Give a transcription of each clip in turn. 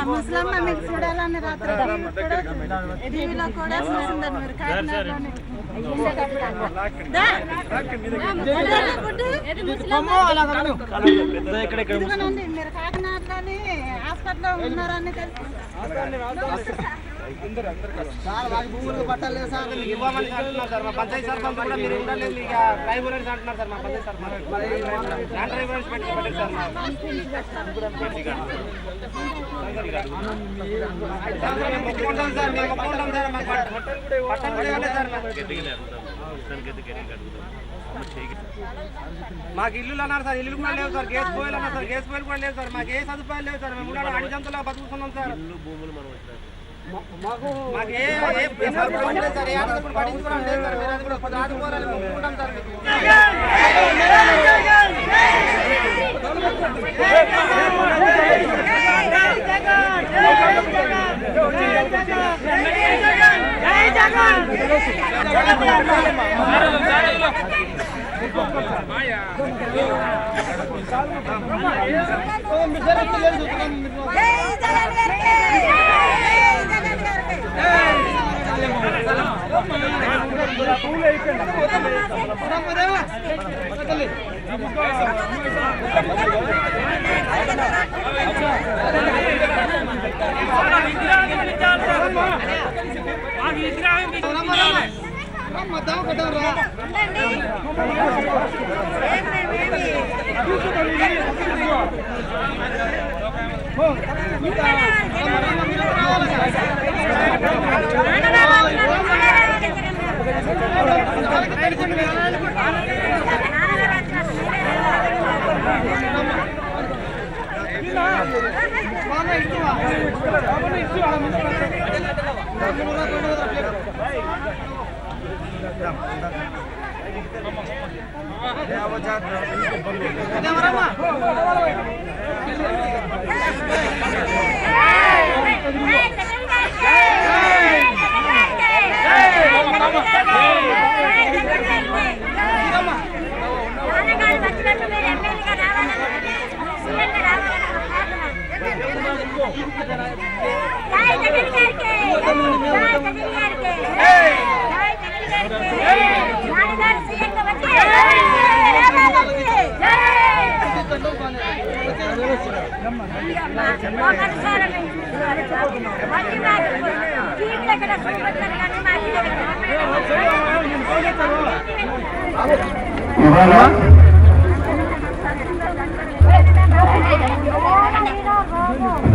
ముసలమ్మ మీకు చూడాలని రాత్రి టీవీలో కూడా చూసిందని మీరు కాకినాడలోనే మీరు కాకినాడలోని హాస్పిటల్లో ఉన్నారని తెలుసు. భూములకు పట్టాలి సార్ ఇవ్వమని అంటున్నారు సార్. మా పంచాయతీ సర్పంచ్ కూడా మీరు ఉండలేదు, ఇక ట్రైబులెన్స్ అంటున్నారు సార్. మా పంచాయతీ సర్పంచ్ నాన్ ట్రైబులెన్స్ పెట్టలేదు సార్. మేము మొక్కుకుంటాం సార్, మేము మొక్కుకుంటాం సార్. మాకు పట్టం కూడా ఇవ్వలేదు సార్. మాకు ఇల్లు అన్నారు సార్, ఇల్లు కూడా లేవు సార్. గ్యాస్ పోయిలు అన్నారు సార్, గ్యాస్ పోయిలు కూడా లేవు సార్. మాకు ఏ సదుపాయాలు లేవు సార్. మేము కూడా అడిజంతులా బతుకుతున్నాం సార్. మాకు ఏ సదుపాయం లేదు సార్. ఏ ఆటలు పడించుకోవడం లేదు సార్. మీరు అది కూడా కొద్ది ఆదుకోవాలని మొక్కుకుంటాం సార్.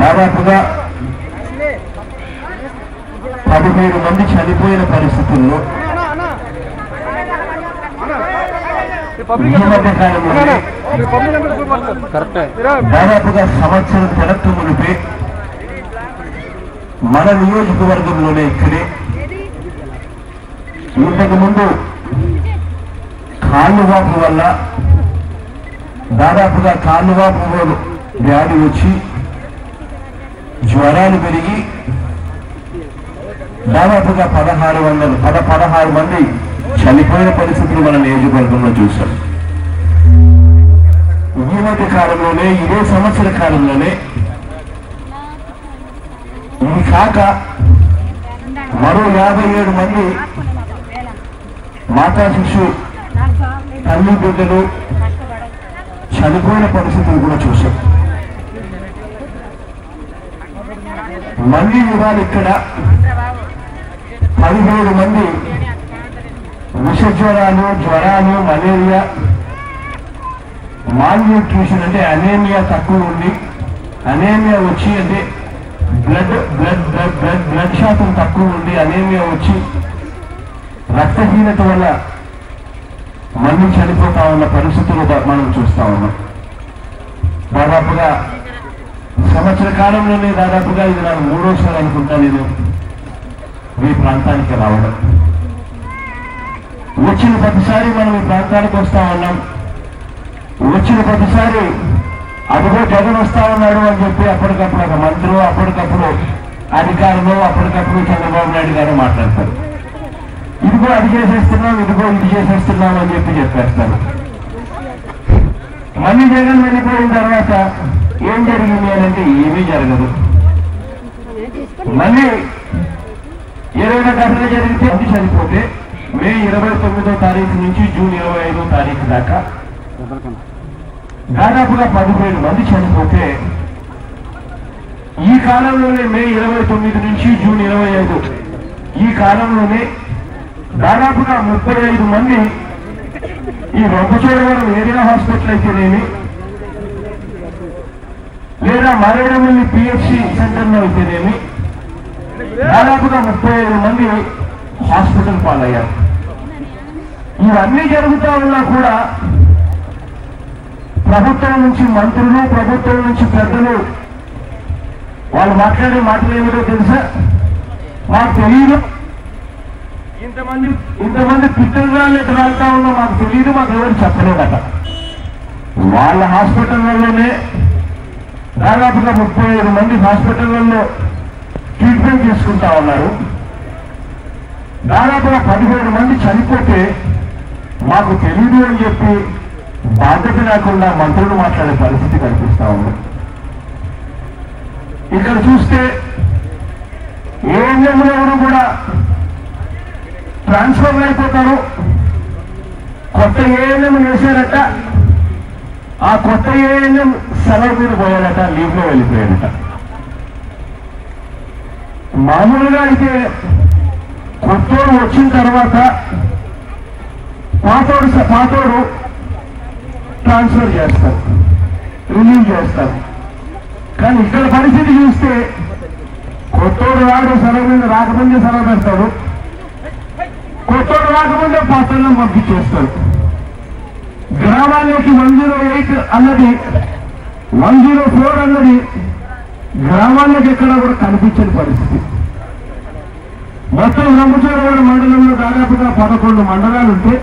దాదాపుగా 17 మంది చనిపోయిన పరిస్థితుల్లో దాదాపుగా సంవత్సరం వెనక్కి మునిపే మన నియోజకవర్గంలోనే ఇక్కడే ఇంతకు ముందు కాళ్ళువాపు వల్ల దాదాపుగా కాళ్ళువాపు వ్యాధి వచ్చి జ్వరాలు పెరిగి దాదాపుగా 16 మంది చనిపోయిన పరిస్థితులు మన నియోజకవర్గంలో చూశాం. ఈ మధ్య కాలంలోనే ఇదే సంవత్సర కాలంలోనే ఇది కాక మరో 57 మంది మాతా శిశు తల్లి బిడ్డలు చనిపోయిన పరిస్థితులు కూడా చూశాం. మళ్ళీ ఇవాళ ఇక్కడ 17 మంది విష జ్వరాలు, మలేరియా, మాల్ న్యూట్రిషన్ అంటే అనేమియా తక్కువ ఉండి అనేమియా వచ్చి అంటే బ్లడ్ శాతం తక్కువ ఉండి అనేమియా వచ్చి రక్తహీనత వల్ల మళ్ళీ చనిపోతా ఉన్న పరిస్థితులు మనం చూస్తా ఉన్నాం. దాదాపుగా సంవత్సర కాలంలోనే దాదాపుగా ఇది నాకు 3వసారి అనుకుంటా నేను ఈ ప్రాంతానికి రావడం. వచ్చిన ప్రతిసారి మనం ఈ ప్రాంతానికి వస్తా ఉన్నాం. వచ్చిన ప్రతిసారి అదిగో జగన్ వస్తా ఉన్నాడు అని చెప్పి అప్పటికప్పుడు ఒక మంత్రి, అప్పటికప్పుడు అధికారులు, అప్పటికప్పుడు చంద్రబాబు నాయుడు గారు మాట్లాడతారు. ఇదిగో అది చేసేస్తున్నాం, ఇదిగో ఇది చేసేస్తున్నాం అని చెప్పేస్తారు. మళ్ళీ జగన్ వెళ్ళిపోయిన తర్వాత ఏం జరిగింది అని అంటే ఏమీ జరగదు. మళ్ళీ ఏదైనా ఘటన జరిగితే అది చనిపోతే మే 29వ తారీఖు నుంచి జూన్ 25వ తారీఖు దాకా దాదాపుగా 17 మంది చనిపోతే ఈ కాలంలోనే మే 29 నుంచి జూన్ 25 ఈ కాలంలోనే దాదాపుగా 35 మంది ఈ రంపచోడవరం ఏరియా హాస్పిటల్ అయితేనేమి లేదా మరేడమల్లి పిహెచ్సి సెంటర్లో అయితేనేమి దాదాపుగా 35 మంది హాస్పిటల్ పాలయ్యారు. ఇవన్నీ జరుగుతూ ఉన్నా కూడా ప్రభుత్వం నుంచి మంత్రులు, ప్రభుత్వం నుంచి పెద్దలు వాళ్ళు మాట్లాడే మాటలు ఏమిటో తెలుసా? మాకు తెలియదు, ఇంతమంది పిట్టలు రాలుతా ఉన్నా మాకు తెలియదు, మాకు ఎవరు చెప్పలేదట. వాళ్ళ హాస్పిటల్లోనే దాదాపుగా 35 మంది హాస్పిటల్లో ట్రీట్మెంట్ చేసుకుంటా ఉన్నారు. దాదాపుగా 17 మంది చనిపోతే మాకు తెలియదు అని చెప్పి బాధ్యత లేకుండా మంత్రులు మాట్లాడే పరిస్థితి కనిపిస్తా ఉంది. ఇక్కడ చూస్తే ఏఎన్ఎంలు ఎవరు కూడా ట్రాన్స్ఫర్లు అయిపోతారు. కొత్త ఏఎన్ఎం వేశారట, ఆ కొత్త ఏఎన్ఎం సెలవు మీద పోయాడట, లీవ్లో వెళ్ళిపోయాడట. మామూలుగా అయితే కొత్తోడు వచ్చిన తర్వాత పాతోడు ట్రాన్స్ఫర్ చేస్తారు, రిలీవ్ చేస్తారు. కానీ ఇక్కడ పరిస్థితి చూస్తే కొత్తోడు రాడు, సెలవు మీద రాకముందే సెలవు పెడతాడు, కొత్తోడు రాకముందే పాత్రలను పంపించేస్తారు. గ్రామాలకి 108 అన్నది 104 అన్నది గ్రామాలకు ఎక్కడ కూడా కనిపించని పరిస్థితి. మొత్తం రంపచోడవరం మండలంలో దాదాపుగా 11 మండలాలు ఉంటే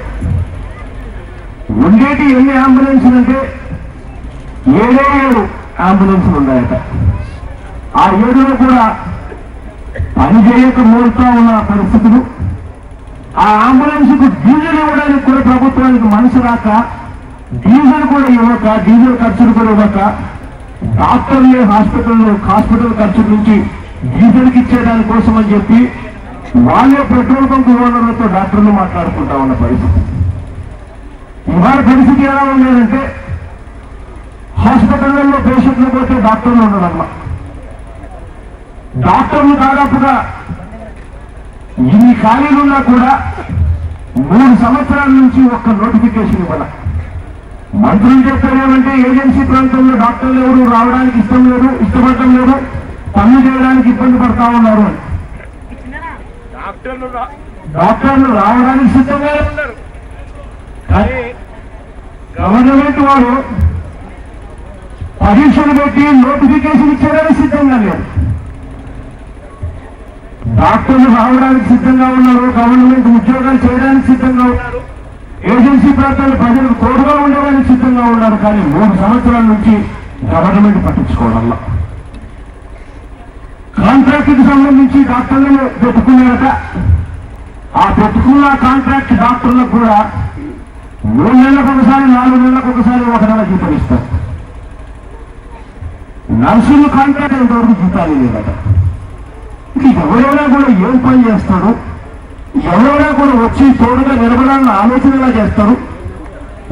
ఉండేటి ఎన్ని అంబులెన్సులు అంటే 7 అంబులెన్సులు ఉన్నాయట. ఆ 7లో కూడా పనిచేయక మూడుతా ఉన్న పరిస్థితులు. ఆ అంబులెన్స్కు డీజిల్ ఇవ్వడానికి కూడా ప్రభుత్వానికి మనసు రాక, డీజిల్ కూడా ఇవ్వక, డీజిల్ ఖర్చులు కూడా ఇవ్వక, డాక్టర్లే హాస్పిటల్ ఖర్చుల నుంచి డీజిల్కి ఇచ్చేదాని కోసం అని చెప్పి వాళ్ళే పెట్రోల్ బంక్ ఓనర్లతో డాక్టర్లు మాట్లాడుకుంటా ఉన్న పరిస్థితి. ఇవాళ పరిస్థితి ఎలా ఉండేదంటే హాస్పిటల్లో పేషెంట్లు పోతే డాక్టర్లు ఉండడమ్మా. డాక్టర్లు దాదాపుగా ఇన్ని ఖాళీలున్నా కూడా 3 సంవత్సరాల నుంచి ఒక్క నోటిఫికేషన్ ఇవ్వాలి. మంత్రులు చెప్తారేమంటే ఏజెన్సీ ప్రాంతంలో డాక్టర్లు ఎవరు రావడానికి ఇష్టపడటం లేదు, పనులు చేయడానికి ఇబ్బంది పడతా ఉన్నారు అని. డాక్టర్లు రావడానికి సిద్ధంగా ఉన్నారు, కానీ గవర్నమెంట్ వారు పరీక్షలు పెట్టి నోటిఫికేషన్ ఇచ్చేదానికి సిద్ధంగా లేదు. డాక్టర్లు రావడానికి సిద్ధంగా ఉన్నారు, గవర్నమెంట్ ఉద్యోగాలు చేయడానికి సిద్ధంగా ఉన్నారు, ఏజెన్సీ ప్రాంతాలు ప్రజలకు తోడుగా ఉండడానికి సిద్ధంగా ఉన్నారు. కానీ 3 సంవత్సరాల నుంచి గవర్నమెంట్ పట్టించుకోవడంలో కాంట్రాక్ట్కి సంబంధించి డాక్టర్లను పెట్టుకున్నారట. ఆ పెట్టుకున్న కాంట్రాక్ట్ డాక్టర్లకు కూడా 3 నెలలకు ఒకసారి, 4 నెలలకు ఒకసారి 1 నెల జీతం ఇస్తారు. నర్సులు కాంట్రాక్ట్ ఎంతవరకు జీతాలు లేదట. ఎవరైనా కూడా ఏం పని చేస్తాడు, ఎవరైనా కూడా వచ్చి తోడుగా నిలబడాలని ఆలోచనలా చేస్తారు.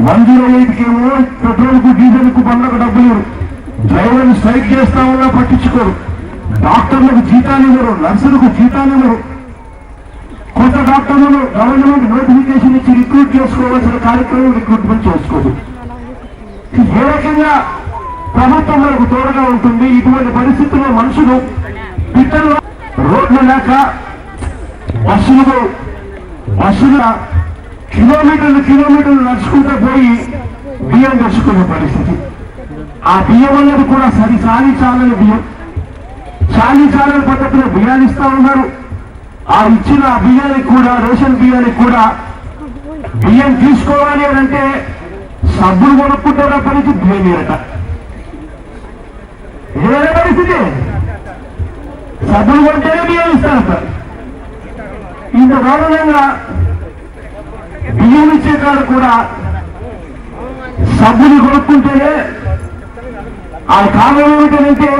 108కి ఏమో పెట్రోల్కు, డీజిల్కు, బండ్లకు డబ్బులు, డ్రైవర్లు స్ట్రైక్ చేస్తా ఉన్నా పట్టించుకోరు. డాక్టర్లకు జీతాలు ఇవ్వరు, నర్సులకు జీతాలు ఇవ్వరు. కొత్త డాక్టర్లను గవర్నమెంట్ నోటిఫికేషన్ ఇచ్చి రిక్రూట్ చేసుకోవాల్సిన కార్యక్రమం రిక్రూట్మెంట్ చేసుకోదు. ఏ రకంగా ప్రభుత్వం మనకు తోడుగా ఉంటుంది. ఇటువంటి పరిస్థితుల్లో మనుషులు పిట్టలు రోడ్లు లేక బస్సుల కిలోమీటర్లు నడుచుకుంటూ పోయి బియ్యం తెచ్చుకునే పరిస్థితి. ఆ బియ్యం అనేది కూడా చాలని బియ్యం, చాలని పద్ధతిలో బియ్యాలు ఇస్తా ఉన్నారు. ఆ ఇచ్చిన బియ్యానికి కూడా, రేషన్ బియ్యానికి కూడా బియ్యం తీసుకోవాలి అని అంటే సబ్బులు కొనుక్కుంటే పరిస్థితి బియ్యం మీరట. ఏదైనా పరిస్థితి సబ్బులు కొంటేనే బియ్యం ఇస్తారట. ఇంత దారుణంగా బియ్యం ఇచ్చే కాడ కూడా సబ్బులు కొనుక్కుంటేనే ఆ కారణం ఏమిటంటే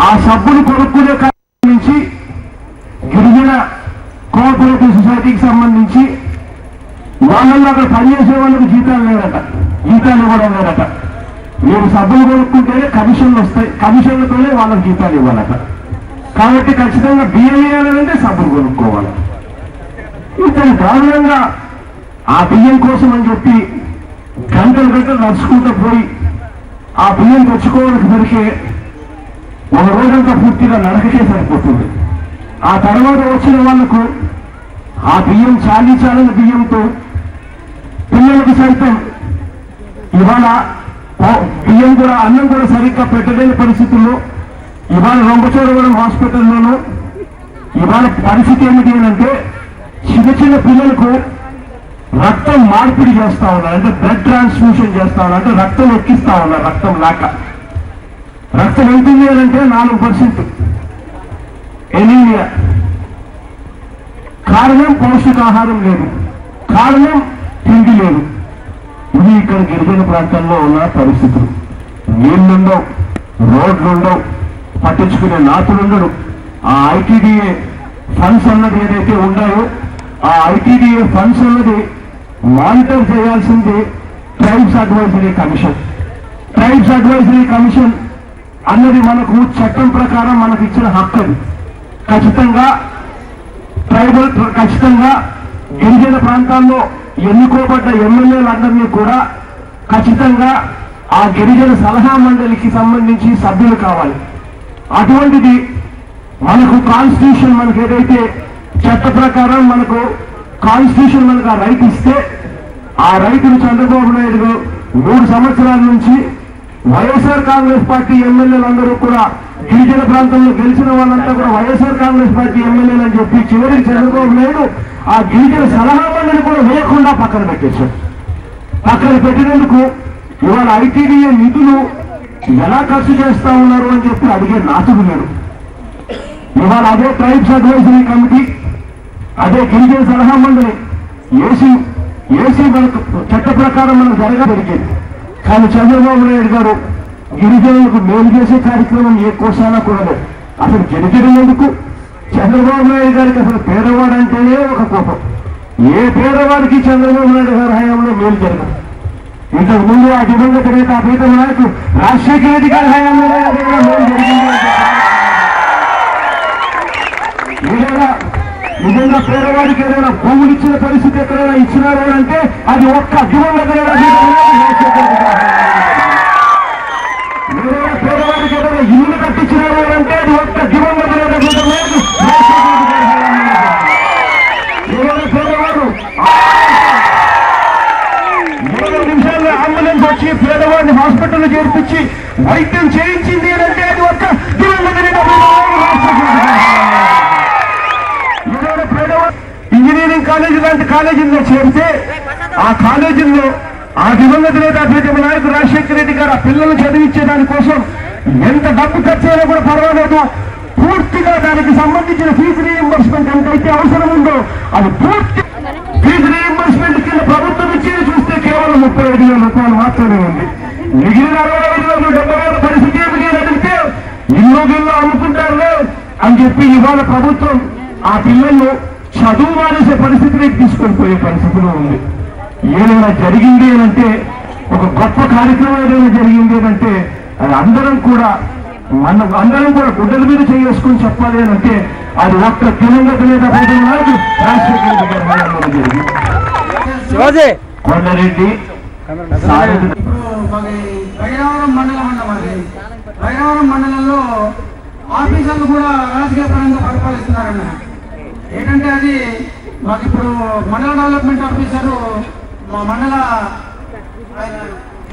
ఆ సబ్బులు కొనుక్కునే కారణం నుంచి గిరిజన కోఆపరేటివ్ సొసైటీకి సంబంధించి వాళ్ళల్లో అక్కడ పనిచేసే వాళ్ళకి జీతాలు ఇవ్వడం లేదట. మీరు సబ్బులు కొనుక్కుంటేనే కమిషన్లు వస్తాయి, కమిషన్లతోనే వాళ్ళకి జీతాలు ఇవ్వాలట. కాబట్టి ఖచ్చితంగా బియ్యం వేయాలంటే సబ్బులు కొనుక్కోవాలి. ఇంతటి దారుణంగా ఆ బియ్యం కోసం అని చెప్పి గంటలు నడుచుకుంటూ పోయి ఆ బియ్యం తెచ్చుకోవడానికి సరికే ఒక రోజంతా పూర్తిగా నడకకే సరిపోతుంది. ఆ తర్వాత వచ్చిన వాళ్లకు ఆ బియ్యం చాలని బియ్యంతో పిల్లలకు సైతం ఇవాళ బియ్యం కూడా, అన్నం కూడా సరిగ్గా పెట్టలేని పరిస్థితుల్లో ఇవాళ రంపచోడవరం హాస్పిటల్లోనూ ఇవాళ పరిస్థితి ఏమిటి అంటే చిన్న పిల్లలకు రక్తం మార్పిడి చేస్తా ఉన్నారు, అంటే బ్లడ్ ట్రాన్స్ఫ్యూషన్ చేస్తా ఉన్నారు, అంటే రక్తం ఎక్కిస్తా ఉన్నారు. రక్తం లేక రక్తం ఎంతుంది అంటే 4% ఎనీమియా. కారణం పౌష్టికాహారం లేదు, కారణం తిండి లేదు. ఇది ఇక్కడ గిరిజన ప్రాంతాల్లో ఉన్న పరిస్థితులు. నీళ్లుండవు, రోడ్లుండవు, పట్టించుకునే నాతులుండడు. ఆ ఐటీడీఏ ఫండ్స్ అన్నది ఏదైతే ఉన్నాయో ఆ ఐటీడీఏ ఫండ్స్ అన్నది మానిటర్ చేయాల్సింది tribes advisory commission. Tribes advisory commission అన్నది మనకు చట్టం ప్రకారం మనకు ఇచ్చిన హక్కు. ఖచ్చితంగా ఖచ్చితంగా గిరిజన ప్రాంతాల్లో ఎన్నుకోబడ్డ ఎమ్మెల్యేలందరినీ కూడా ఖచ్చితంగా ఆ గిరిజన సలహా మండలికి సంబంధించి సభ్యులు కావాలి. అటువంటిది మనకు కాన్స్టిట్యూషన్, మనకు ఏదైతే చట్ట ప్రకారం మనకు కాన్స్టిట్యూషన్ మనకు ఆ రైట్ ఇస్తే ఆ రైతును చంద్రబాబు నాయుడు 3 సంవత్సరాల నుంచి వైఎస్ఆర్ కాంగ్రెస్ పార్టీ ఎమ్మెల్యేలందరూ కూడా గిరిజన ప్రాంతంలో గెలిచిన వాళ్ళంతా కూడా వైఎస్ఆర్ కాంగ్రెస్ పార్టీ ఎమ్మెల్యేలు అని చెప్పి చివరికి చంద్రబాబు నాయుడు ఆ గిరిజన సలహా మండలిని కూడా వేయకుండా పక్కన పెట్టేశాడు. పక్కన పెట్టినందుకు ఇవాళ ఐటీడీఏ నిధులు ఎలా ఖర్చు చేస్తా ఉన్నారు అని చెప్పి అడిగే నాతుడు లేడు. ఇవాళ అదే ట్రైబ్స్ అడ్వైజరీ కమిటీ, అదే గిరిజన సలహా మండలి ఏసీ మనకు చట్ట ప్రకారం మనకు జరిగేది. కానీ చంద్రబాబు నాయుడు గారు గిరిజనులకు మేలు చేసే కార్యక్రమం ఏ కోసానా కూడా లేదు. అసలు గిరిజనులకు చంద్రబాబు నాయుడు గారికి అసలు పేదవాడు అంటేనే ఒక కోపం. ఏ పేదవాడికి చంద్రబాబు నాయుడు గారి హయాంలో మేలు జరగదు. ఇంతకు ముందు ఆ దివంగత నేత పీత నాయకు రాజశేఖర రెడ్డి గారి హయాంలో మేలు జరిగింది. నిజంగా పేదవాడికి ఏదైనా భూములు ఇచ్చిన పరిస్థితి ఎక్కడైనా ఇచ్చినారు అంటే అది ఒక్క దివంగత పేదవాడికి ఏదైనా ఇల్లు కట్టించినారు అంటే అది ఒక్క దివంగత పేదవాడు 20 నిమిషాల్లో అంబులెన్స్ వచ్చి పేదవాడిని హాస్పిటల్లో చేర్పించి వైద్యం చేయించింది అంటే అది ఒక్క దివంగత ఇంజనీరింగ్ కాలేజీ లాంటి కాలేజీల్లో చేరితే ఆ కాలేజీల్లో ఆ దివంగత నేత ప్రీతమ నాయకుడు రాజశేఖర రెడ్డి గారు ఆ పిల్లలు చదివించే దానికోసం ఎంత డబ్బు ఖర్చు అయినా కూడా పర్వాలేదు, పూర్తిగా దానికి సంబంధించిన ఫీజు రీయింబర్స్మెంట్ ఎంతైతే అవసరం ఉందో అది పూర్తి ఫీజు రీయింబర్స్మెంట్ కింద ప్రభుత్వం ఇచ్చేది చూస్తే కేవలం 35,000 రూపాయలు మాత్రమే ఉంది. మిగిలిన 65,000 పరిస్థితి ఏమిటి అని అడిగితే ఇల్లు అమ్ముకుంటారులే అని చెప్పి ఇవాళ ప్రభుత్వం ఆ పిల్లలు చదువు మానేసే పరిస్థితిని తీసుకొని పోయే పరిస్థితిలో ఉంది. ఏదైనా జరిగింది అంటే ఒక గొప్ప కార్యక్రమం ఏదైనా జరిగింది అంటే అది అందరం కూడా గుడ్డల మీద చేసుకుని చెప్పాలి అని అంటే అది ఒక్క దివంగత నేత రాజశేఖర రెడ్డి గారి హయాంలో జరిగింది. కొండారెడ్డి మండలం కూడా రాజకీయ పరంగా పరిపాలిస్తున్నారన్న. ఏంటంటే అది మాకు ఇప్పుడు మండల డెవలప్మెంట్ ఆఫీసరు మా మండల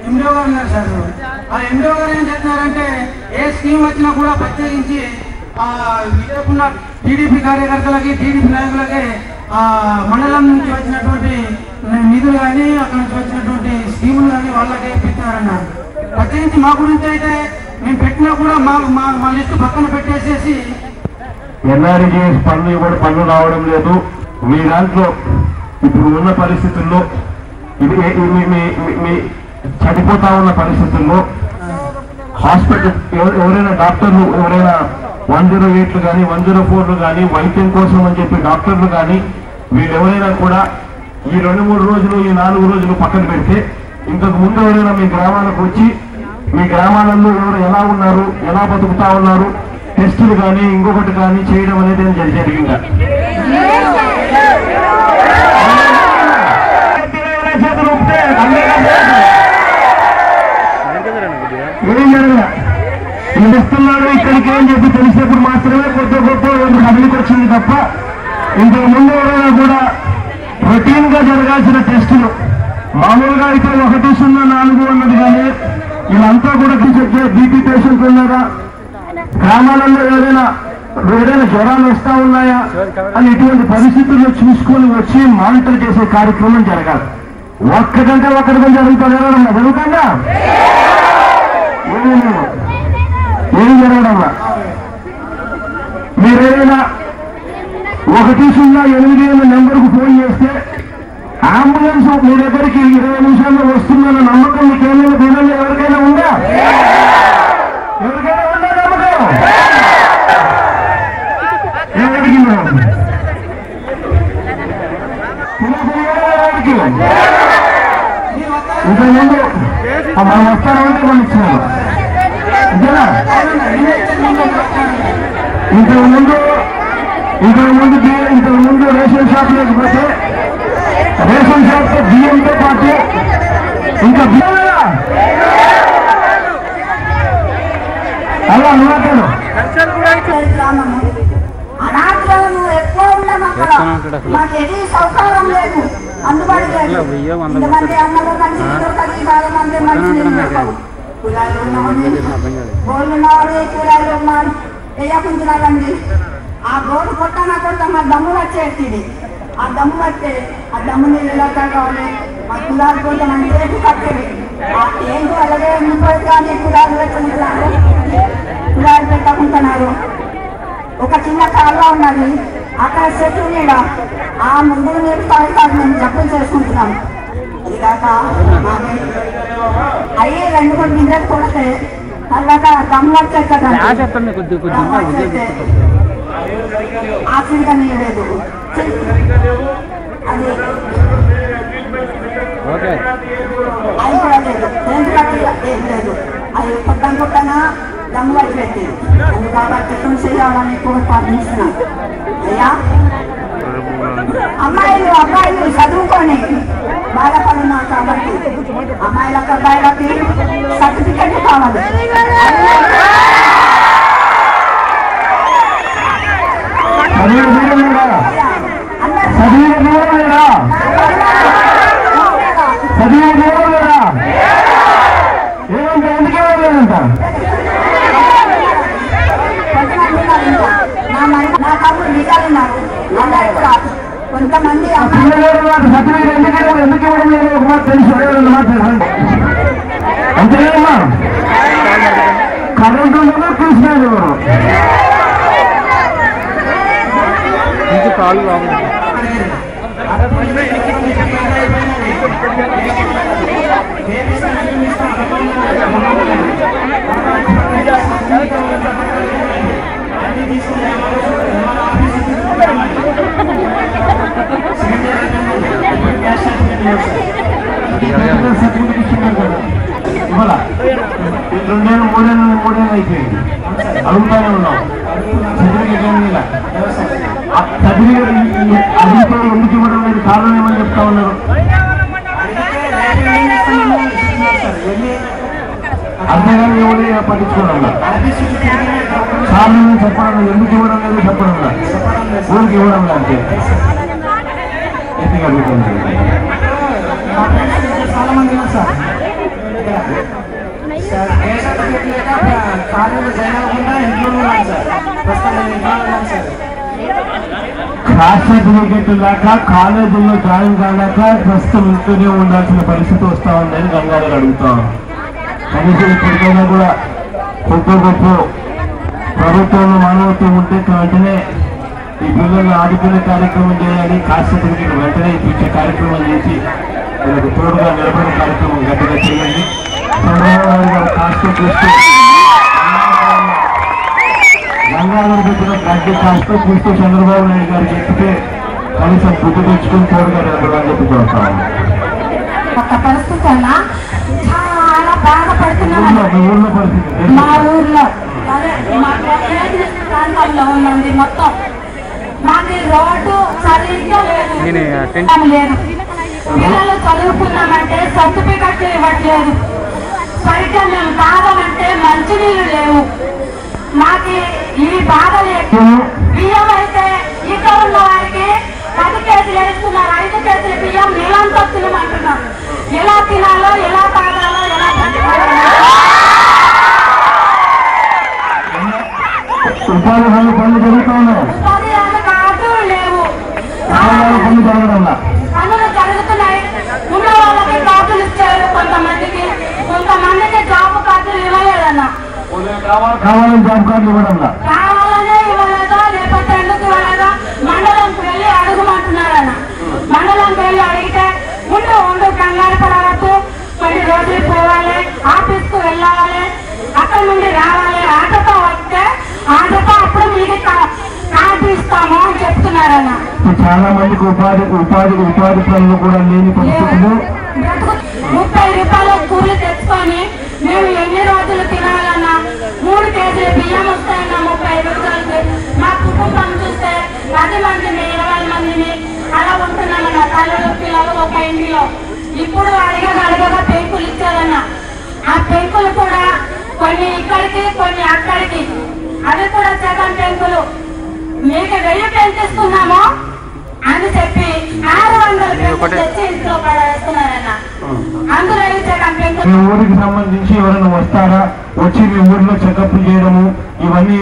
ఎండిఓ గారు ఉన్నారు సార్. ఆ ఎండిఓ గారు ఏం చేస్తున్నారంటే ఏ స్కీమ్ వచ్చినా కూడా ప్రత్యేకించి ఇక్కడున్న టీడీపీ కార్యకర్తలకి టీడీపీ నాయకులకి మండలం నుంచి వచ్చినటువంటి నిధులు కానీ అక్కడ నుంచి వచ్చినటువంటి స్కీములు కానీ వాళ్ళకే ఇప్పిస్తున్నారన్నారు. ప్రత్యేకించి మా గురించి అయితే మేము పెట్టినా కూడా మా లిస్టు పక్కన పెట్టేసేసి ఎన్ఆర్జీఎస్ పనులు ఇవ్వడం పనులు రావడం లేదు. మీ దాంట్లో ఇప్పుడు ఉన్న పరిస్థితుల్లో ఇది మీ చనిపోతా ఉన్న పరిస్థితుల్లో హాస్పిటల్ ఎవరైనా డాక్టర్లు ఎవరైనా 108లు కానీ 104లు కానీ వైద్యం కోసం అని చెప్పి డాక్టర్లు కానీ వీళ్ళెవరైనా కూడా ఈ 2-3 రోజులు ఈ 4 రోజులు పక్కన పెడితే ఇంతకు ముందు ఎవరైనా మీ గ్రామాలకు వచ్చి మీ గ్రామాలలో ఎవరు ఎలా ఉన్నారు, ఎలా బతుకుతా ఉన్నారు, టెస్టులు కానీ ఇంకొకటి కానీ చేయడం అనేది జరిగిందా? ఏం జరగదా? ఇస్తున్నాడు ఇక్కడికి అని చెప్పి తెలిసినప్పుడు మాత్రమే కొద్ది గొప్ప కదిలికి వచ్చింది తప్ప ఇంతకు ముందు ఎవరైనా కూడా రొటీన్ గా జరగాల్సిన టెస్టులు మామూలుగా అయితే 104 అన్నది కానీ వీళ్ళంతా కూడా బీపీ పేషెంట్లు ఉన్నారా, గ్రామాలలో ఏదైనా జ్వరాలు వస్తా ఉన్నాయా అని ఇటువంటి పరిస్థితుల్లో చూసుకొని వచ్చి మానిటర్ చేసే కార్యక్రమం జరగాలి. ఒక్కటంటే ఒక్కడికి జరుగుతుందా? ఏం జరగడంలా మీరేదైనా 108 నెంబర్కు ఫోన్ చేస్తే అంబులెన్స్ మీ దగ్గరికి 20 నిమిషాల్లో వస్తుందన్న నమ్మకం మీకు ఏమైనా దీనిలో ఎవరికైనా ఉందా? ఎవరికైనా ఉందా నమ్మకం? ఎవరికి ఇంతకుముందు మనం వస్తానంటే మనం ఇచ్చినాము. ఇంతకుముందు రేషన్ షాప్ లేకపోతే రేషన్ షాప్ తో బియ్యంతో పాటు ఇంకా అలా మాట్లాడు అనాథలను ఎక్కువ ఉన్నాం అక్కడ. మాకు ఎది సౌకర్యం లేదు, అందుబాటు లేదు. ఇంతమంది అన్నలు కలిసి చాలా మంది మంచి కులాలు ఉన్నవాళ్ళు గోళ్ళు ఉన్నవాళ్ళు కులాలు ఉన్నారు వేయకుంటున్నారండి. ఆ గోడు కొట్టనా కొడతా మా దమ్ము వచ్చేది. ఆ దమ్ము పట్టే ఆ దమ్ము నీళ్ళు ఎలా కావాలి మా కులాలు కొట్టానంటే కట్టేది ఏంటి అలాగే ఉండిపోయి కానీ కులాలు పెట్టుకుంటున్నారు, కులాలు పెట్టుకుంటున్నారు. ఒక చిన్న కాలువ ఉన్నది అక్కడ చెట్టు నీడ ఆ ముందు నీరు తాగుతాడు. మేము జబ్బులు చేసుకుంటున్నాం. ఇది కాక అయ్యి 2-3 గింజలు కొడితే తర్వాత దమ్ము వచ్చేది కదా, ఆక్సిజన్ కానీ లేదు. అది అది కూడా లేదు, ఏం లేదు. అది కొట్టనా దమ్ము వచ్చేది. అది కాబట్టి చేయాలని కూడా ప్రార్థిస్తున్నాం. అయ్యా అమ్మాయిలు చదువుకొని బాధపడున్నారు కాబట్టి అమ్మాయిలకు అబ్బాయిలకి సర్టిఫికెట్ కావాలి. నా కబుర్లు నిజాలున్నారు అందరూ కూడా. కొంతమంది ఎందుకు ఇవ్వడం లేదు ఒక మాట తెలుసు మాట్లాడండి అంతేమ్మా. కరెంటు చూసినాడు కాలు ఇవాళ 2-3 అయిపోయింది. అడుగుతానే ఉన్నాం అడిగితే ఎందుకు ఇవ్వడం లేదు, కారణం ఏమని చెప్తా ఉన్నారు. అంతేగాని ఎవరు పట్టించుకోవడం కారణం చెప్పడం ఎందుకు ఇవ్వడం లేదు చెప్పడం లేదు, ఊరికి ఇవ్వడం లేదు ఎందుకు అడుగుతుంది. చాలా మంది ఉన్నారు సార్ కాలేజీలో జాయిన్ అవ్వకుండా ఇంట్లో ఉన్నాను సార్. ప్రస్తుతం నేను ఇంట్లో ఉన్నాను సార్. క్లాస్ సర్టిఫికెట్ లేక కాలేజీల్లో జాయిన్ కాలేక ప్రస్తుతం ఇంట్లోనే ఉండాల్సిన పరిస్థితి వస్తా ఉందని గంగాధర్ అడుగుతాం. కనీసం ఇప్పటికైనా కూడా గొప్ప గొప్ప ప్రభుత్వంలో మానవత్వం ఉంటే వెంటనే ఈ పిల్లల్ని ఆదుకునే కార్యక్రమం చేయాలి, కాస్ట్ సర్టిఫికెట్ వెంటనే ఇచ్చే కార్యక్రమం చేసి వీళ్ళకి తోడుగా నిలబడే కార్యక్రమం గట్టిగా చేయండి. చంద్రబాబు నాయుడు గారు కాస్ట్ చూస్తే గంగాధర్ పెట్టిన గడ్డి కాస్త చూస్తే చంద్రబాబు నాయుడు గారు చెప్తే కనీసం గుర్తు తెచ్చుకుని తోడుగా నిలబడాలని చెప్పి చూస్తాం. ఒక పరిస్థితి అన్న చాలా బాధపడుతున్నాను. ఊళ్ళో పరిస్థితి మా ఊర్లో అదే మా ప్రాంతంలో ఉన్నది మొత్తం మాకు రోడ్డు సరిగ్గా లేదు, లేదు. పిల్లలు చదువుకున్నామంటే సర్టిఫికెట్ ఇవ్వట్లేదు, సరిగ్గా మేము తాగమంటే మంచినీళ్ళు లేవు. మాకు ఈ బాధలు ఎక్కువ. బియ్యం అయితే ఇక్కడ ఉన్న వారికి 10 కేజీలు వేస్తున్నారు, 5 కేజీల బియ్యం నీళ్ళంతా తినమంటున్నారు. ఎలా తినాలో, ఎలా తాగాలో, ఎలా ఉపాధి హామీ పనులు జరుగుతూ ఉన్నాయి, ఉపాధి హామీ కార్డులు లేవు, పనులు జరగడం పనులు జరుగుతున్నాయి. ఉన్న వాళ్ళకి కార్డులు ఇచ్చారు, కొంతమందికి జాబ్ కార్డులు ఇవ్వలేదన్న. కావాలని జాబ్ కార్డులు ఇవ్వడం కావాలనే ఇవ్వలేదా లేకపోతే ఎందుకు ఇవ్వలేదా మండలంకి వెళ్ళి అడుగుమంటున్నారన్న. మండలంకి వెళ్ళి అడిగితే ఉండు కంగారు పడవద్దు, కొన్ని రోజులు పోవాలి, ఆఫీస్కు వెళ్ళాలి, అక్కడ నుండి రావాలి, ఆటోతో వస్తే ఆటోతో అప్పుడు మీకు కార్డు ఇస్తాము అని చెప్తున్నారన్న. చాలా మందికి ఉపాధి పనులు కూడా లేని పరిస్థితులు. 30 రూపాయల కూలి తెచ్చుకొని మేము ఎన్ని రోజులు తినాలన్నా 3 కేజీల బియ్యం వస్తాయన్న 30 రోజులకి. మా కుటుంబం చూస్తే 10 మందిని 20 మందిని అలా ఉంటున్నామన్న, తల్లులు పిల్లలు ఒక ఇంటిలో. ఇప్పుడు అడగగా పెంకులు ఇచ్చారన్న. ఆ పెంకులు కూడా కొన్ని ఇక్కడికి కొన్ని అక్కడికి, అవి కూడా జగన్ పెంకులు. మీకు 1000 పెంచిస్తున్నామో అని చెప్పి 600 పెంకులు తెచ్చి ఇంట్లో పడేస్తున్నారన్న. అందులో జగన్ పెంకులు. మీ ఊరికి సంబంధించి ఎవరైనా వస్తారా, వచ్చి మీ ఊరిలో చెకప్ చేయడము, ఇవన్నీ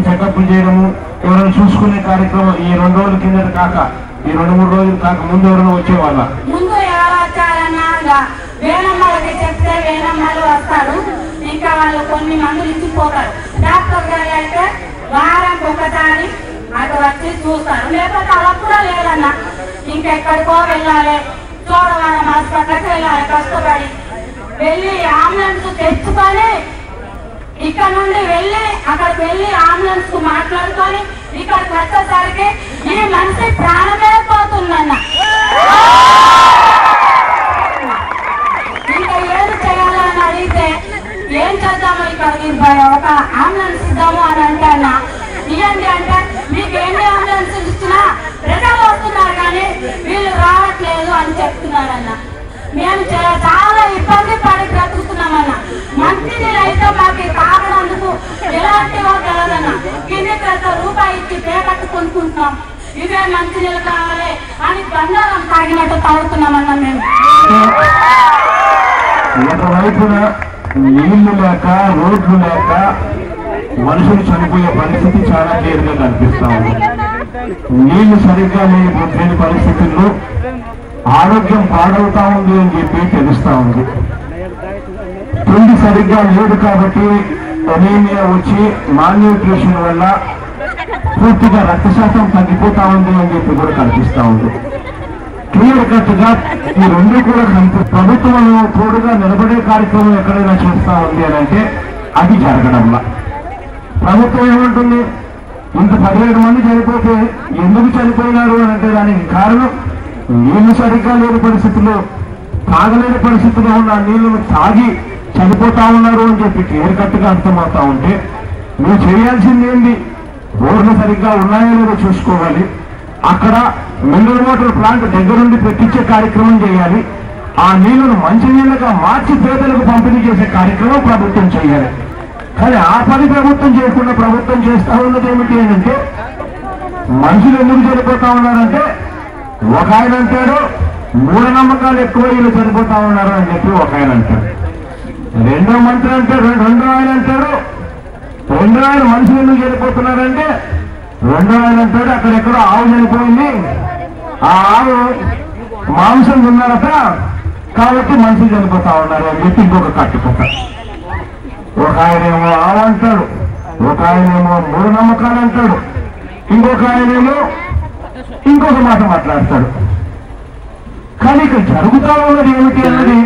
చెకప్ చేయడము, ఎవరైనా చూసుకునే కార్యక్రమం ఈ 2 రోజుల కింద కాక, ఈ 2-3 రోజులు కాక ముందు ఎవరైనా వచ్చేవాళ్ళ? ముందు ఎవరు వచ్చారన్నా వేణమ్మలకి చెప్తే వేణమ్మలు వస్తారు, ఇంకా వాళ్ళు కొన్ని మందులు ఇచ్చిపోతారు. డాక్టర్ గారు అయితే వారానికి ఒకసారి అటు వచ్చి చూస్తారు, లేకపోతే అలా కూడా లేదన్న. ఇంకెక్కడికో వెళ్ళాలి, చోడవరం హాస్పిటల్కి వెళ్ళాలి, కష్టపడి వెళ్ళి అంబులెన్స్ తెచ్చుకొని ఇక్కడ నుండి వెళ్ళి అక్కడికి వెళ్ళి అంబులెన్స్ కు మాట్లాడుకొని ఇక్కడికి వచ్చేసరికి ఈ మనిషి ప్రాణమే పోతుందన్న. ఇంకా ఏది చేయాలని అడిగితే ఏం చేద్దాము, ఇక్కడ ఒక అంబులెన్స్ ఇద్దాము అని అంటే అన్న ఇవ్వండి అంటే, మీకు ఎన్ని అంబులెన్స్ ఇచ్చినా ప్రజలు వస్తున్నారు కానీ వీళ్ళు రావట్లేదు అని చెప్తున్నారన్న. మేము చాలా ఇబ్బంది పడి బ్రతుకుతున్నామన్న. మంచినీళ్ళు అయితే మాకు తాగడానికి ఎలాంటివో తెలదన్న. కిందికి రూపాయి ఇచ్చి పేపట్టు కొనుక్కుంటున్నాం, ఇవే మంచినీళ్ళు కావాలి అని బంగారం తాగినట్టు తాగుతున్నామన్న. మేము ఒకవైపున నీళ్లు లేక, రోడ్లు లేక మనుషులు చనిపోయే పరిస్థితి చాలా క్లియర్గా కనిపిస్తా ఉంది. నీళ్లు సరిగ్గా లేని పరిస్థితుల్లో ఆరోగ్యం పాడవుతా ఉంది అని చెప్పి తెలుస్తా ఉంది. తిండి సరిగ్గా లేదు కాబట్టి ఎనీమియా వచ్చి మాల్న్యూట్రిషన్ వల్ల పూర్తిగా రక్తశాతం తగ్గిపోతా ఉంది అని చెప్పి కూడా కనిపిస్తా ఉంది. క్లియర్ కట్ గా ఈ 2 కూడా ప్రభుత్వం తోడుగా నిలబడే కార్యక్రమం ఎక్కడైనా చేస్తా ఉంది అని అంటే అది జరగడంలా. ప్రభుత్వం ఏమంటుంది, ఇంత 17 మంది చనిపోతే ఎందుకు చనిపోయినారు అని అంటే దానికి కారణం నీళ్లు సరిగ్గా లేని పరిస్థితుల్లో, తాగలేని పరిస్థితిలో ఉన్న నీళ్లను తాగి చనిపోతా ఉన్నారు అని చెప్పి క్లియర్ కట్ గా అర్థమవుతా ఉంటే, నువ్వు చేయాల్సింది ఏంటి, బోర్లు సరిగ్గా ఉన్నాయో లేదో చూసుకోవాలి, అక్కడ మినరల్ వాటర్ ప్లాంట్ దగ్గరుండి పెట్టించే కార్యక్రమం చేయాలి, ఆ నీళ్లను మంచి నీళ్లుగా మార్చి పేదలకు పంపిణీ చేసే కార్యక్రమం ప్రభుత్వం చేయాలి. కానీ ఆ పని ప్రభుత్వం చేయకుండా ప్రభుత్వం చేస్తా ఉన్నది ఏమిటి అంటే మనుషులు ఎందుకు చనిపోతా ఉన్నారంటే ఒక ఆయన అంటాడు మూఢనమ్మకాలు ఎక్కువ వీళ్ళు చనిపోతా ఉన్నారు అని చెప్పి ఒక ఆయన అంటాడు. రెండో మంత్రి అంటాడు, రెండో ఆయన అంటాడు మనుషులు ఎందుకు చనిపోతున్నారంటే రెండో ఆయన అంటాడు అక్కడెక్కడో ఆవు చనిపోయింది, ఆ ఆవు మాంసం తిన్నారట కాబట్టి మనుషులు చనిపోతా ఉన్నారు అని చెప్పి ఇంకొక కట్టుకుంటాడు. ఒక ఆయనేమో ఆవు అంటాడు, ఒక ఆయనేమో మూఢనమ్మకాలు అంటాడు, ఇంకొక ఆయనేమో ఇంకొక మాట మాట్లాడతాడు. కానీ ఇక్కడ జరుగుతా ఉన్నది ఏమిటి అన్నది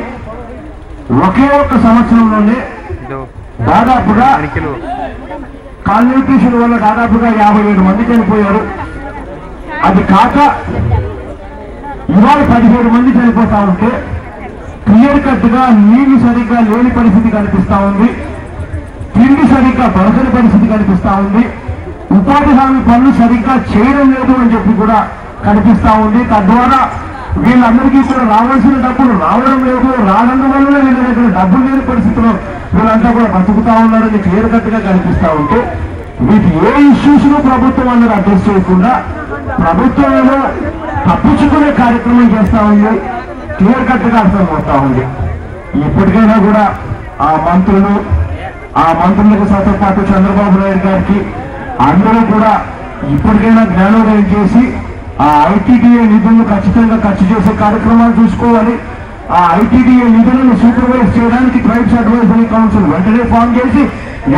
ఒకే ఒక్క సంవత్సరంలోనే దాదాపుగా కాన్స్టిట్యూషన్ వల్ల దాదాపుగా 57 మంది చనిపోయారు. అది కాక ఇవాళ 17 మంది చనిపోతా ఉంటే క్లియర్ కట్ గా నీళ్లు సరిగ్గా లేని పరిస్థితి కనిపిస్తా ఉంది, తిండి సరిగ్గా దొరకని పరిస్థితి కనిపిస్తా ఉంది, ఉపాధి హామీ పనులు సరిగ్గా చేయడం లేదు అని చెప్పి కూడా కనిపిస్తా ఉంది. తద్వారా వీళ్ళందరికీ కూడా రావాల్సిన డబ్బులు రావడం లేదు, రానందువల్ల వీళ్ళ దగ్గర డబ్బులు లేని పరిస్థితిలో వీళ్ళంతా కూడా బతుకుతా ఉన్నారని క్లియర్ కట్ గా కనిపిస్తా ఉంటే వీటి ఏ ఇష్యూస్ ను ప్రభుత్వం అందరూ అడ్రస్ చేయకుండా ప్రభుత్వం ఏమో తప్పించుకునే కార్యక్రమం చేస్తా ఉంది, క్లియర్ కట్ గా అర్థమవుతా ఉంది. ఇప్పటికైనా కూడా ఆ మంత్రులకు సతో పాటు చంద్రబాబు నాయుడు గారికి అందరూ కూడా ఇప్పటికైనా జ్ఞానోదయం చేసి ఆ ఐటీడీఏ నిధులను ఖచ్చితంగా ఖర్చు చేసే కార్యక్రమాలు చూసుకోవాలి. ఆ ఐటీడీఏ నిధులను సూపర్వైజ్ చేయడానికి ట్రైబ్స్ అడ్వైజరీ కౌన్సిల్ వెంటనే ఫామ్ చేసి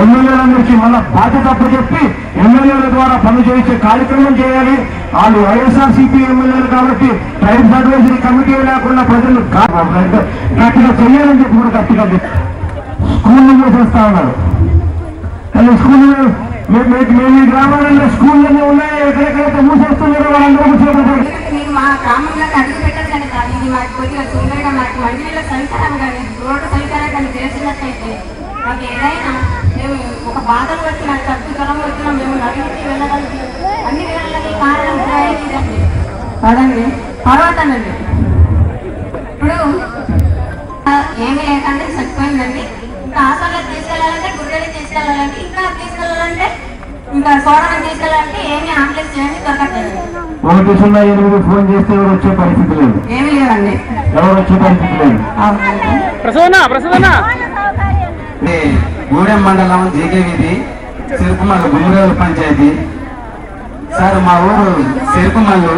ఎమ్మెల్యేలందరికీ మళ్ళా బాధ్యత అప్పచెప్పి ఎమ్మెల్యేల ద్వారా పనులు చేయించే కార్యక్రమం చేయాలి. వాళ్ళు వైఎస్ఆర్సీపీ ఎమ్మెల్యేలు కాబట్టి ట్రైబ్స్ అడ్వైజరీ కమిటీ లేకుండా ప్రజలు గట్టిగా చేయాలని చెప్పి కూడా గట్టిగా స్కూళ్ళు మూసేస్తా ఉన్నారు. కానీ స్కూళ్ళు మేము ఈ గ్రామాలలో స్కూళ్ళన్నీ ఉన్నాయి, ఎక్కడెక్కడైతే మూసేస్తున్నారో వాళ్ళందరూ మీరు మా గ్రామంలోకి అడుగు పెట్టదు కానీ కాదు, ఇది మాకు కొద్దిగా తొందరగా మాకు మండలిలో సౌకర్యం కానీ రోడ్డు సౌకర్యం కానీ తెలిసినట్లయితే మాకు ఏదైనా మేము ఒక బాధలు వచ్చిన తగ్గుతలం వచ్చినా మేము నడిచి వెళ్ళగలిగి అన్ని వేళలకి కారణం ఇదండి కాదండి. తర్వాతనండి ఇప్పుడు ఏమీ లేకంటే చచ్చిపోయిందండి. ఇంకా హాస్పిటల్కి తీసుకెళ్ళాలంటే గుడ్డని తీసుకెళ్ళాలంటే ఇంకా తీసుకెళ్ళాలంటే ఇంకా సోడాన్ని తీసుకెళ్ళాలంటే ఏమీ ఆంబులెన్స్ చేయండి దొరకట్లేదు. 108 ఫోన్ చేస్తే ఎవరు వచ్చే పరిస్థితి లేదు, ఏమీ లేదండి, ఎవరు వచ్చే పరిస్థితి లేదు. గూడెం మండలం జీకే వీధి సిరుకుమల్లు గుమ్మరేవుల పంచాయతీ సార్. మా ఊరు సిరుకుమల్లు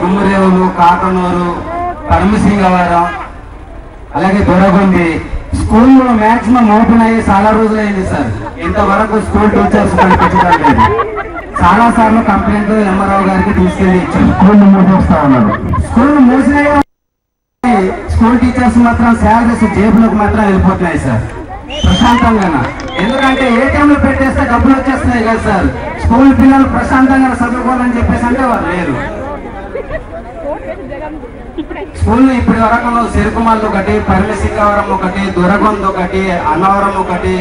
గుమ్మరేవులు కాకనూరు పరమసింగవరం అలాగే దొరగొంది స్కూల్లో మాక్సిమం ఓపెన్ అయ్యి చాలా రోజులైంది సార్. ఇంతవరకు స్కూల్ టీచర్స్ కనిపించడం లేదు. చాలా సార్లు కంప్లైంట్ ఎంఆర్ఓ గారికి తీసుకెళ్లి ఇచ్చారు. స్కూల్ మూసేస్తా ఉన్నారు. స్కూల్ మూసినాయి, స్కూల్ టీచర్స్ మాత్రం శాలరీస్ జేబులకు మాత్రం వెళ్ళిపోతున్నాయి సార్ ప్రశాంతంగా. ఎందుకంటే ఏటీఎంలు పెట్టేస్తే డబ్బులు వచ్చేస్తున్నాయి కదా సార్. స్కూల్ పిల్లలు ప్రశాంతంగా చదువుకోవాలని చెప్పేసి అంటే వాళ్ళు లేరు. స్కూల్ ఇప్పటి వరకు సిరుకుమల్లు ఒకటి, పరమసింగవరం ఒకటి, దొరగొంద ఒకటి, అన్నవరం ఒకటి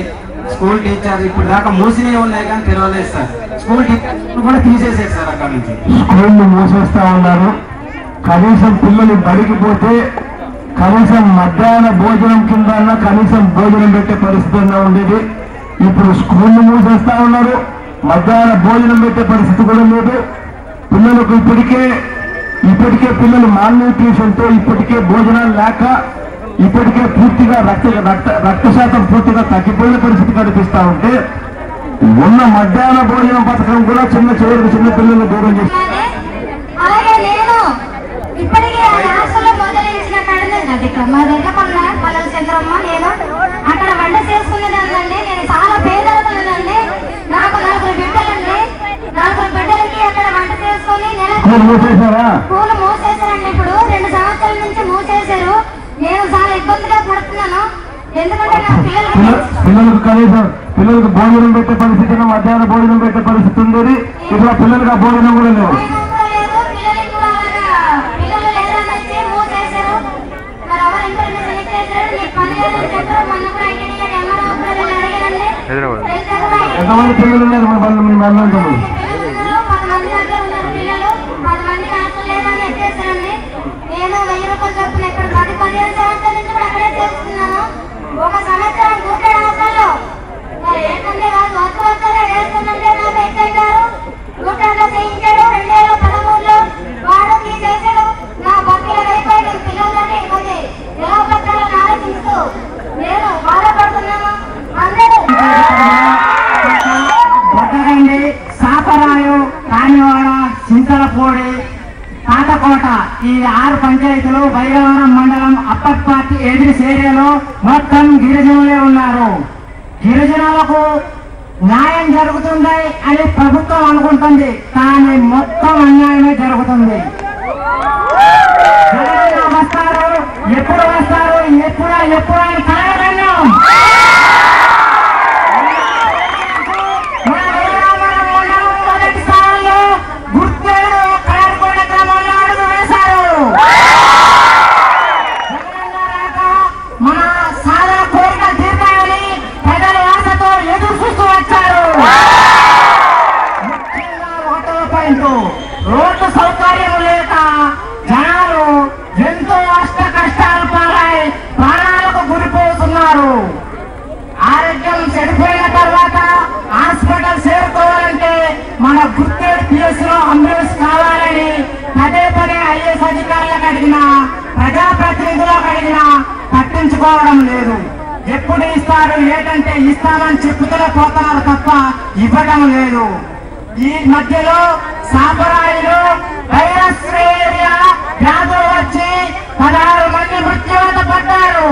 స్కూల్ టీచర్ ఇప్పుడు దాకా మూసినవి ఉన్నాయి కానీ తెరవలేదు సార్. స్కూల్ టీచర్ కూడా తీసేసారు సార్ అక్కడ నుంచి. స్కూళ్ళు మూసేస్తా ఉన్నారు. కనీసం పిల్లలు బడికి పోతే కనీసం మధ్యాహ్న భోజనం కింద కనీసం భోజనం పెట్టే పరిస్థితి ఉండేది. ఇప్పుడు స్కూళ్ళు మూసేస్తా ఉన్నారు, మధ్యాహ్న భోజనం పెట్టే పరిస్థితి కూడా లేదు. పిల్లలకు ఇప్పటికే పిల్లలు మాల్ న్యూట్రిషన్ తో ఇప్పటికే భోజనాలు లేక ఇప్పటికే పూర్తిగా రక్త శాతం పూర్తిగా తగ్గిపోయిన పరిస్థితి కనిపిస్తా ఉంటే ఉన్న మధ్యాహ్న భోజనం పథకం కూడా చిన్న పిల్లలు దూరం చేసి అక్కడ వంట చేసుకునేదాన్ని. నేను చాలా పేదలండి, నాకు 4 బిడ్డలండి. 4 బిడ్డలకి అక్కడ వంట చేసుకుని స్కూల్ మూసేశారండి. ఇప్పుడు 2 సంవత్సరాల నుంచి మూసేశారు. నేను చాలా ఇబ్బందిగా పడుతున్నాను. ఎందుకంటే నా పిల్లలకు భోజనం పెట్టే పరిస్థితి, మధ్యాహ్నం భోజనం పెట్టే పరిస్థితి ఉండేది. ఇక్కడ పిల్లలకు ఆ భోజనం కూడా లేవు. పిల్లలు లేదనేసి మూసేశారు. మరి ఎవరు ఇంటర్వ్యూ సెలెక్ట్ చేశారు? నీకు పని లేదని చెప్పారు. మొన్న కూడా అడిగారండి. ఎంతమంది పిల్లలు ఉన్నారు మీ మండలంలో? 10 మంది దగ్గర ఉన్నారు పిల్లలు. 10 మంది నాకు లేదని ఎక్కేశారండి. నేను 1000 రూపాయలు చొప్పున ఇక్కడ 15 సంవత్సరాల నుంచి కూడా అక్కడే చేస్తున్నాను. ఒక సంవత్సరం కూర్చోడం అసలు చింతలపూడి, పాతకోట ఈ 6 పంచాయతీలు బైరవరం మండలం అప్పట్పాటి ఏజెన్స్ ఏరియాలో మొత్తం గిరిజనులే ఉన్నారు. గిరిజనులకు న్యాయం జరుగుతుంది అని ప్రభుత్వం అనుకుంటుంది, కానీ మొత్తం అన్యాయమే జరుగుతుంది. వస్తారు, ఎప్పుడు వస్తారు, ఎప్పుడు అని కలగన్నాం. మొదటి స్థానంలో గుర్తేడు కలర్కొండ గ్రామంలో అడుగు వేశారు. మన సాధన కోరికలు తీర్చాలని ప్రజల ఆశతో ఎదురు చూస్తూ వచ్చారు. ముఖ్యంగా 1వ పాయింట్, రోడ్డు సౌకర్యం లేక జనాలు ఎంతో కష్టాలు పాలై ప్రాణాలకు గురిపోతున్నారు. ఆరోగ్యం చెడిపోయిన తర్వాత హాస్పిటల్ చేరుకోవాలంటే మన గుర్తేడు పిఎస్లో అంబులెన్స్ కావాలని పదే ఐఏఎస్ అధికారులకు అడిగినా, ప్రజాప్రతినిధులకు అడిగినా పట్టించుకోవడం లేదు. ఎప్పుడు ఇస్తారు ఏంటంటే ఇస్తామని చెప్పుతూనే పోతున్నారు తప్ప ఇవ్వడం లేదు. ఈ మధ్యలో సాపరాయిలో వైరస్ ఏరియా వ్యాధులు వచ్చి 16 మంది మృత్యువాత పడ్డారు.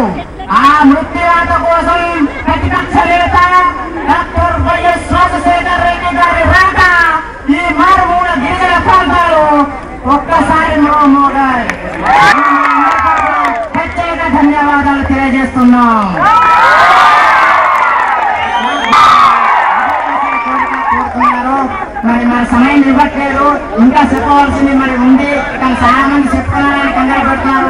ఆ మృత్యువాత కోసం ప్రతిపక్ష నేత డాక్టర్ వైఎస్ రాజశేఖర్ రెడ్డి గారి రాక ఈ మారుమూల గిరిజన ప్రాంతాలు ఒక్కసారి మోగాయి. ప్రత్యేక ధన్యవాదాలు తెలియజేస్తున్నాం. మరి సమయం ఇవ్వట్లేదు, ఇంకా చెప్పవలసింది మరి ఉంది, కానీ చాలా మంది చెప్పుకోవాలని కంగారు పడుతున్నారు.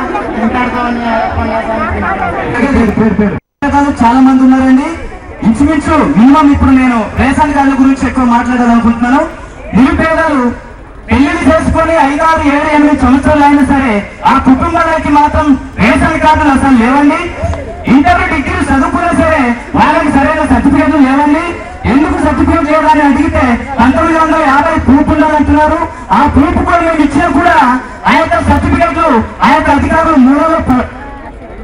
చాలా మంది ఉన్నారండి. ఇంచుమించు మినిమం ఇప్పుడు నేను రేషన్ కార్డుల గురించి ఎక్కువ మాట్లాడాలనుకుంటున్నాను. నిరుపేదలు పెళ్లిని చేసుకుని 5, 6, 7, 8 సంవత్సరాలు అయినా సరే ఆ కుటుంబాలకి మాత్రం రేషన్ కార్డులు అసలు లేవండి. ఇంటర్ డిగ్రీ చదువుకున్నా సరే వాళ్ళకి సరైన సర్టిఫికేట్లు లేవండి. ఎందుకు సర్టిఫికేట్ లేదని అడిగితే 1950 ప్రూఫ్ ఉండాలంటున్నారు. ఆ ప్రూఫ్ కూడా మేము ఇచ్చినా కూడా ఆ యొక్క సర్టిఫికేట్లు ఆ యొక్క అధికారులు 3 రోజులు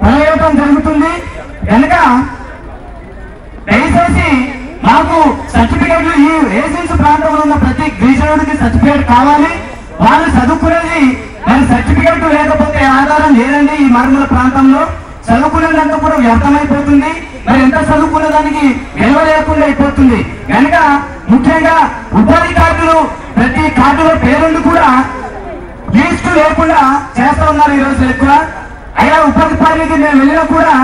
పనిచేయడం జరుగుతుంది. కనుక దయచేసి మాకు సర్టిఫికేట్లు ఈ ఏజెన్స్ ప్రాంతంలో ఉన్న ప్రతి గిరిజనుడికి సర్టిఫికేట్ కావాలి. వాళ్ళు చదువుకునేది మరి సర్టిఫికేట్ లేకపోతే ఆధారం లేదండి. ఈ మారుమూల ప్రాంతంలో చదువుకునేదంతా కూడా వ్యర్థమైపోతుంది. మరి ఎంత చదువుకునే దానికి విలువ లేకుండా అయిపోతుంది. కనుక ముఖ్యంగా ఉపాధి కార్డులు ప్రతి కార్డులో పేరుండి కూడా లిస్టు లేకుండా చేస్తా ఉన్నారు ఈ రోజు ఎక్కువ. అయినా ఉపాధి పనికి మేము వెళ్ళినా కూడా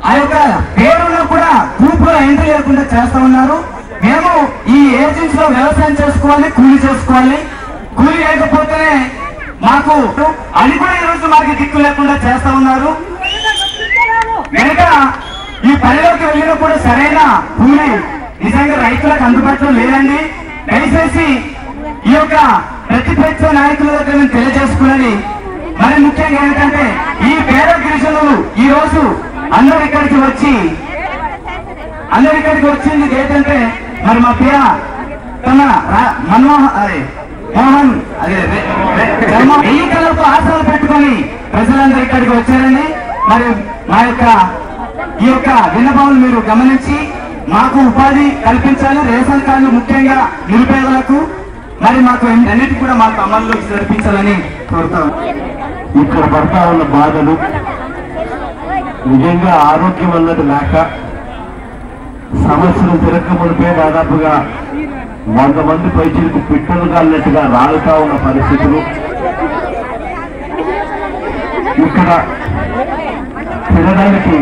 ఆ యొక్క పేరున్నా కూడా గ్రూప్ లో ఎంట్రీ లేకుండా చేస్తా ఉన్నారు. మేము ఈ ఏజెన్సీ లో వ్యవసాయం చేసుకోవాలి, కూలీ చేసుకోవాలి. కూలీ లేకపోతేనే మాకు అది కూడా ఈ రోజు మాకు దిక్కు లేకుండా చేస్తా ఉన్నారు. కనుక ఈ పనిలోకి వెళ్ళినా కూడా సరైన కూలీ నిజంగా రైతులకు అందుబాటులో లేదండి. దయచేసి ఈ యొక్క ప్రతిపక్ష నాయకుల దగ్గర మేము తెలియజేసుకుని మరి ముఖ్యంగా ఏంటంటే ఈ పేద గిరిజనులు ఈ రోజు అందరు ఇక్కడికి వచ్చింది ఏంటంటే మరి మా పేర తన మోహన్ అదే ఈ కలర్కు ఆశలు పెట్టుకొని ప్రజలందరూ ఇక్కడికి వచ్చారని మరి మా యొక్క ఈ యొక్క విన్నపాలను మీరు గమనించి మాకు ఉపాధి కల్పించాలి. రేషన్ కార్డులు ముఖ్యంగా నిరుపేదలకు మరి మాకు అన్నిటి కూడా మాకు అమల్లో జరిపించాలని కోరుతాం. ఇక్కడ పడతా ఉన్న బాధలు నిజంగా ఆరోగ్యం అన్నది లేక సమస్యలు తిరగమునిపై దాదాపుగా 100 మంది పైచీలకు పిట్టలు కాలినట్టుగా రాలుతా ఉన్న పరిస్థితులు. ఇక్కడ తినడానికి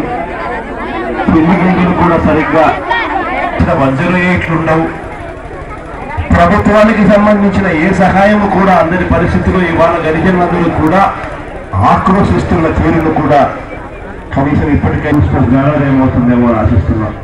పెళ్లి గంటలు కూడా సరిగ్గా వజ్రలు ఏట్లుండవు. ప్రభుత్వానికి సంబంధించిన ఏ సహాయం కూడా అందరి పరిస్థితులు ఇవాళ గిరిజనులందరూ కూడా ఆక్రోశిస్తున్న తీరును కూడా కనీసం ఇప్పటికే ఏమవుతుందేమో ఆశిస్తున్నాం.